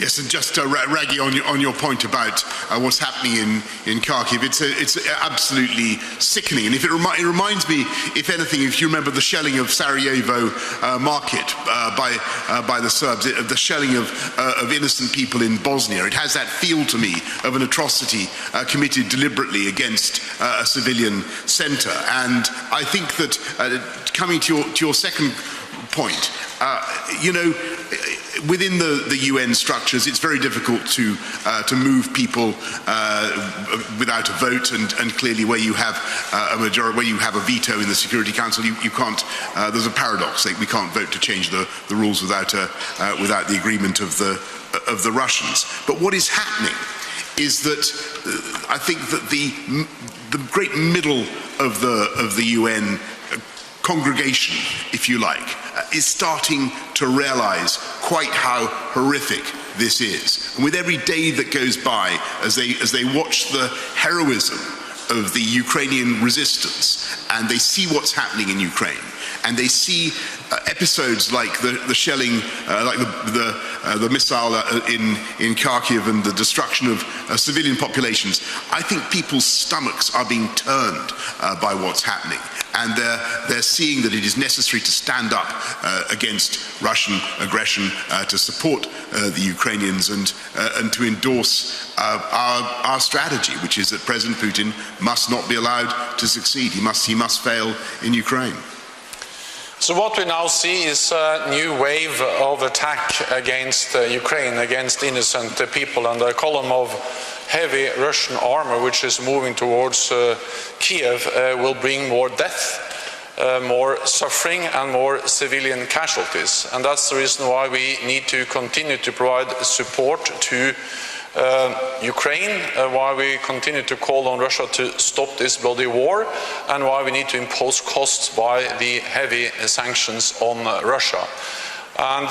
Yes, and just Raggy, on your point about what's happening in Kharkiv, it's absolutely sickening. And if it reminds me, if anything, if you remember the shelling of Sarajevo market by the Serbs, the shelling of innocent people in Bosnia, it has that feel to me of an atrocity committed deliberately against a civilian centre. And I think that coming to your second point, within the UN structures, it's very difficult to move people without a vote, and clearly where you have a majority, where you have a veto in the Security Council, you can't. There's a paradox. We can't vote to change the rules without the agreement of the Russians. But what is happening is that I think that the great middle of the UN congregation, if you like, is starting to realize quite how horrific this is. And with every day that goes by, as they watch the heroism of the Ukrainian resistance, and they see what's happening in Ukraine, and they see episodes like the shelling, like the missile in Kharkiv and the destruction of civilian populations, I think people's stomachs are being turned by what's happening. And they're seeing that it is necessary to stand up against Russian aggression, to support the Ukrainians, and to endorse our strategy, which is that President Putin must not be allowed to succeed. He must fail in Ukraine. So what we now see is a new wave of attack against Ukraine, against innocent people, and a column of heavy Russian armor which is moving towards Kiev will bring more death, more suffering, and more civilian casualties. And that's the reason why we need to continue to provide support to Ukraine, why we continue to call on Russia to stop this bloody war, and why we need to impose costs by the heavy sanctions on Russia. And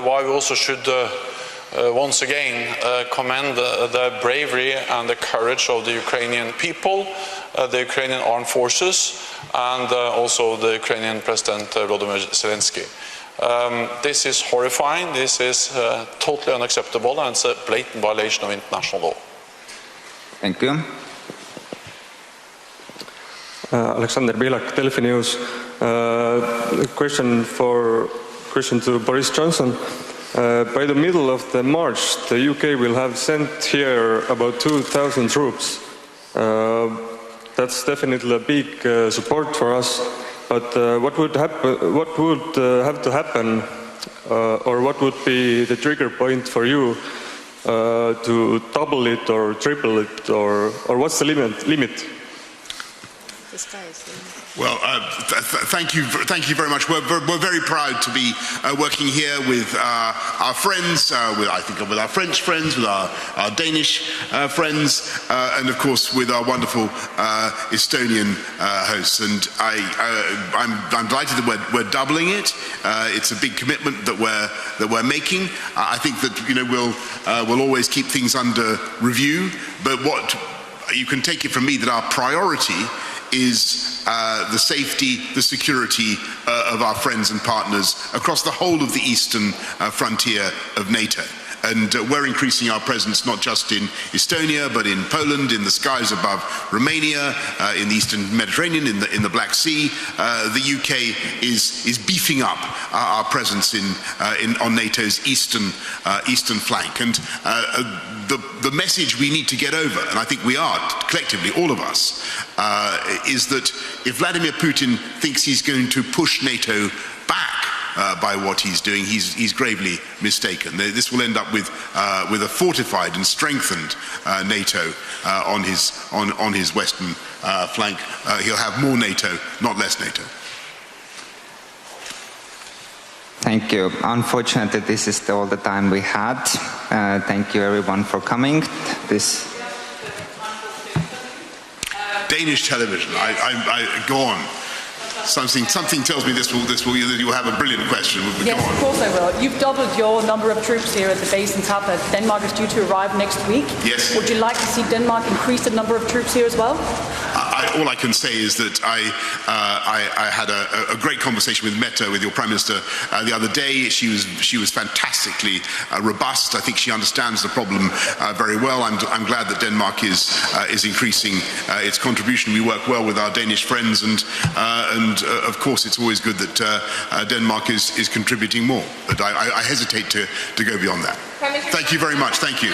why we also should once again commend the bravery and the courage of the Ukrainian people, the Ukrainian armed forces, and also the Ukrainian President Volodymyr Zelensky. This is horrifying, this is totally unacceptable, and it's a blatant violation of international law. Thank you. Alexander Bilak, Delphi News. Question to Boris Johnson. By the middle of March, the UK will have sent here about 2,000 troops. That's definitely a big support for us. But what would happen? What would have to happen, or what would be the trigger point for you to double it or triple it, or what's the limit? Well, thank you very much. We're very proud to be working here with our friends, with our French friends, with our Danish friends, and of course with our wonderful Estonian hosts. And I'm delighted that we're doubling it. It's a big commitment that we're making. I think that we'll always keep things under review. But what you can take it from me that our priority is the safety, the security of our friends and partners across the whole of the eastern frontier of NATO. And we're increasing our presence not just in Estonia, but in Poland, in the skies above Romania, in the eastern Mediterranean, in the Black Sea. The UK is beefing up our presence on NATO's eastern flank. And the message we need to get over, and I think we are collectively, all of us, is that if Vladimir Putin thinks he's going to push NATO back by what he's doing, he's gravely mistaken. This will end up with a fortified and strengthened NATO on his western flank. He'll have more NATO, not less NATO. Thank you. Unfortunately, this is all the time we had. Thank you everyone for coming. Danish television. I go on. Something tells me you'll have a brilliant question. Yes, of course I will. You've doubled your number of troops here at the base in Tapa. Denmark is due to arrive next week. Yes. Would you like to see Denmark increase the number of troops here as well? all I can say is that I had a great conversation with Mette, with your Prime Minister, the other day. She was fantastically robust. I think she understands the problem very well. I'm glad that Denmark is increasing its contribution. We work well with our Danish friends, and of course it's always good that Denmark is contributing more. But I hesitate to go beyond that. Thank you very much. Thank you.